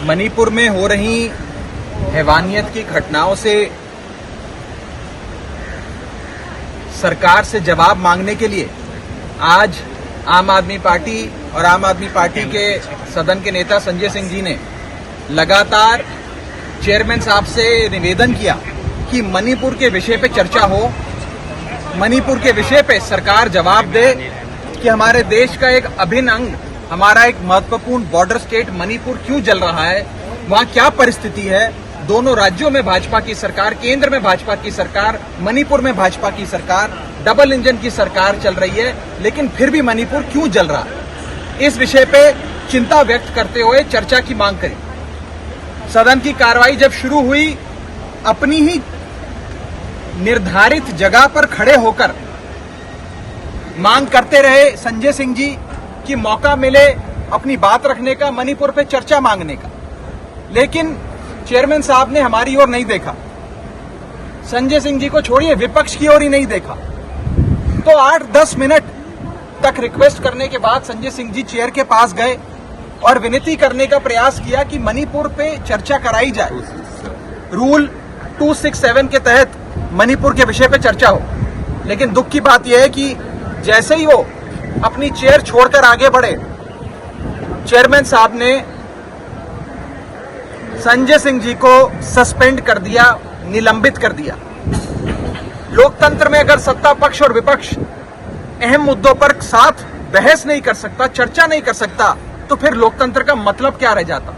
मणिपुर में हो रही हैवानियत की घटनाओं से सरकार से जवाब मांगने के लिए आज आम आदमी पार्टी और आम आदमी पार्टी के सदन के नेता संजय सिंह जी ने लगातार चेयरमैन साहब से निवेदन किया कि मणिपुर के विषय पे चर्चा हो, मणिपुर के विषय पे सरकार जवाब दे कि हमारे देश का एक अभिन्न अंग, हमारा एक महत्वपूर्ण बॉर्डर स्टेट मणिपुर क्यों जल रहा है, वहाँ क्या परिस्थिति है। दोनों राज्यों में भाजपा की सरकार, केंद्र में भाजपा की सरकार, मणिपुर में भाजपा की सरकार, डबल इंजन की सरकार चल रही है, लेकिन फिर भी मणिपुर क्यों जल रहा है, इस विषय पे चिंता व्यक्त करते हुए चर्चा की मांग करी। सदन की कार्रवाई जब शुरू हुई, अपनी ही निर्धारित जगह पर खड़े होकर मांग करते रहे संजय सिंह जी कि मौका मिले अपनी बात रखने का, मणिपुर पे चर्चा मांगने का, लेकिन चेयरमैन साहब ने हमारी ओर नहीं देखा। संजय सिंह जी को छोड़िए, विपक्ष की ओर ही नहीं देखा। तो 8-10 मिनट तक रिक्वेस्ट करने के बाद संजय सिंह जी चेयर के पास गए और विनती करने का प्रयास किया कि मणिपुर पे चर्चा कराई जाए। रूल 267 के तहत मणिपुर के विषय पे चर्चा हो। लेकिन दुख की बात यह है कि जैसे ही वो अपनी चेयर छोड़कर आगे बढ़े, चेयरमैन साहब ने संजय सिंह जी को सस्पेंड कर दिया, निलंबित कर दिया। लोकतंत्र में अगर सत्ता पक्ष और विपक्ष अहम मुद्दों पर साथ बहस नहीं कर सकता, चर्चा नहीं कर सकता, तो फिर लोकतंत्र का मतलब क्या रह जाता।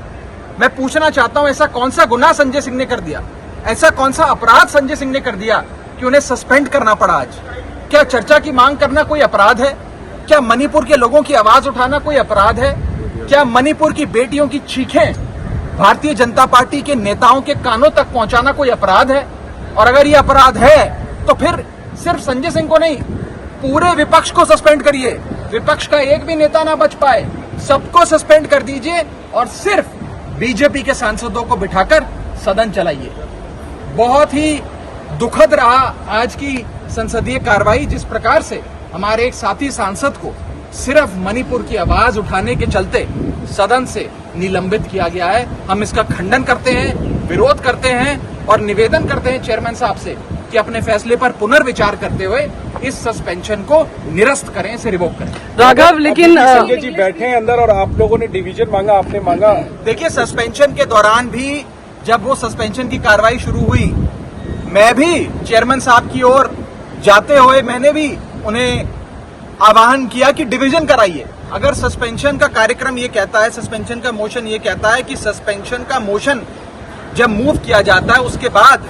मैं पूछना चाहता हूं, ऐसा कौन सा गुनाह संजय सिंह ने कर दिया, ऐसा कौन सा अपराध संजय सिंह ने कर दिया कि उन्हें सस्पेंड करना पड़ा आज। क्या चर्चा की मांग करना कोई अपराध है? क्या मणिपुर के लोगों की आवाज उठाना कोई अपराध है? क्या मणिपुर की बेटियों की चीखें भारतीय जनता पार्टी के नेताओं के कानों तक पहुंचाना कोई अपराध है? और अगर ये अपराध है तो फिर सिर्फ संजय सिंह को नहीं, पूरे विपक्ष को सस्पेंड करिए। विपक्ष का एक भी नेता ना बच पाए, सबको सस्पेंड कर दीजिए और सिर्फ बीजेपी के सांसदों को बिठाकर सदन चलाइए। बहुत ही दुखद रहा आज की संसदीय कार्रवाई, जिस प्रकार से हमारे एक साथी सांसद को सिर्फ मणिपुर की आवाज उठाने के चलते सदन से निलंबित किया गया है। हम इसका खंडन करते हैं, विरोध करते हैं और निवेदन करते हैं चेयरमैन साहब से कि अपने फैसले पर पुनर्विचार करते हुए इस सस्पेंशन को निरस्त करें, इसे रिवोक करें। राघव, लेकिन संजय जी बैठे हैं अंदर और आप लोगों ने डिवीजन मांगा, आपने मांगा। देखिए, सस्पेंशन के दौरान भी जब वो सस्पेंशन की कार्रवाई शुरू हुई, मैं भी चेयरमैन साहब की ओर जाते हुए मैंने भी उन्हें आह्वान किया कि डिवीजन कराइए। अगर सस्पेंशन का कार्यक्रम ये कहता है, सस्पेंशन का मोशन ये कहता है कि सस्पेंशन का मोशन जब मूव किया जाता है उसके बाद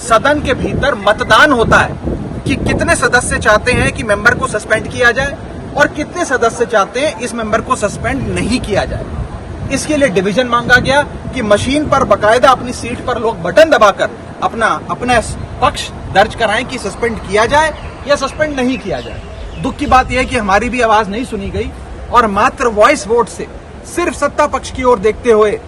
सदन के भीतर मतदान होता है कि कितने सदस्य चाहते हैं कि मेंबर को सस्पेंड किया जाए और कितने सदस्य चाहते हैं इस मेंबर को सस्पेंड नहीं किया जाए। इसके लिए डिवीजन मांगा गया कि मशीन पर बकायदा अपनी सीट पर लोग बटन दबाकर अपना पक्ष दर्ज कराएं कि सस्पेंड किया जाए या सस्पेंड नहीं किया जाए। दुख की बात यह है कि हमारी भी आवाज नहीं सुनी गई और मात्र वॉइस वोट से सिर्फ सत्ता पक्ष की ओर देखते हुए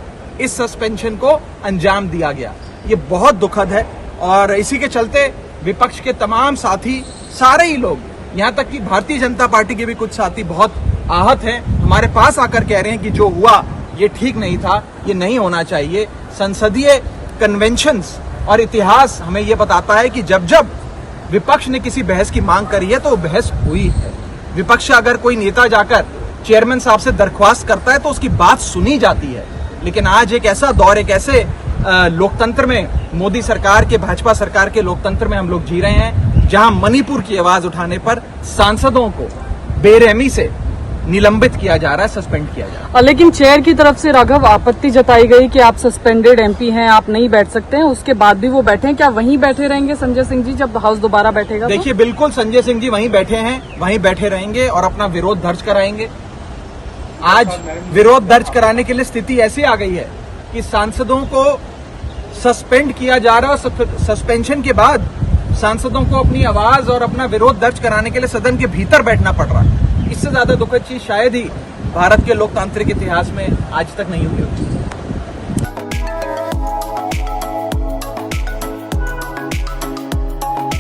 इस सस्पेंशन को अंजाम दिया गया। ये बहुत दुखद है और इसी के चलते विपक्ष के तमाम साथी, सारे ही लोग, यहाँ तक कि भारतीय जनता पार्टी के भी कुछ साथी बहुत आहत हैं, हमारे पास आकर कह रहे हैं कि जो हुआ ये ठीक नहीं था, ये नहीं होना चाहिए। संसदीय कन्वेंशंस और इतिहास हमें ये बताता है कि जब जब विपक्ष ने किसी बहस की मांग करी है तो बहस हुई है। विपक्ष का अगर कोई नेता जाकर चेयरमैन साहब से दरख्वास्त करता है तो उसकी बात सुनी जाती है। लेकिन आज एक ऐसा दौर, एक ऐसे लोकतंत्र में, मोदी सरकार के, भाजपा सरकार के लोकतंत्र में हम लोग जी रहे हैं जहां मणिपुर की आवाज उठाने पर सांसदों को बेरहमी से निलंबित किया जा रहा है, सस्पेंड किया जा रहा है। लेकिन चेयर की तरफ से राघव आपत्ति जताई गई कि आप सस्पेंडेड एमपी हैं, आप नहीं बैठ सकते हैं। उसके बाद भी वो बैठे हैं, क्या वहीं बैठे रहेंगे संजय सिंह जी जब हाउस दोबारा बैठेगा? देखिए, बिल्कुल संजय सिंह जी वहीं बैठे हैं, वहीं बैठे रहेंगे और अपना विरोध दर्ज कराएंगे। आज विरोध दर्ज कराने के लिए स्थिति ऐसी आ गई है कि सांसदों को सस्पेंड किया जा रहा है और सस्पेंशन के बाद सांसदों को अपनी आवाज और अपना विरोध दर्ज कराने के लिए सदन के भीतर बैठना पड़ रहा है। इससे ज्यादा दुखद चीज शायद ही भारत के लोकतांत्रिक इतिहास में आज तक नहीं हुई होगी।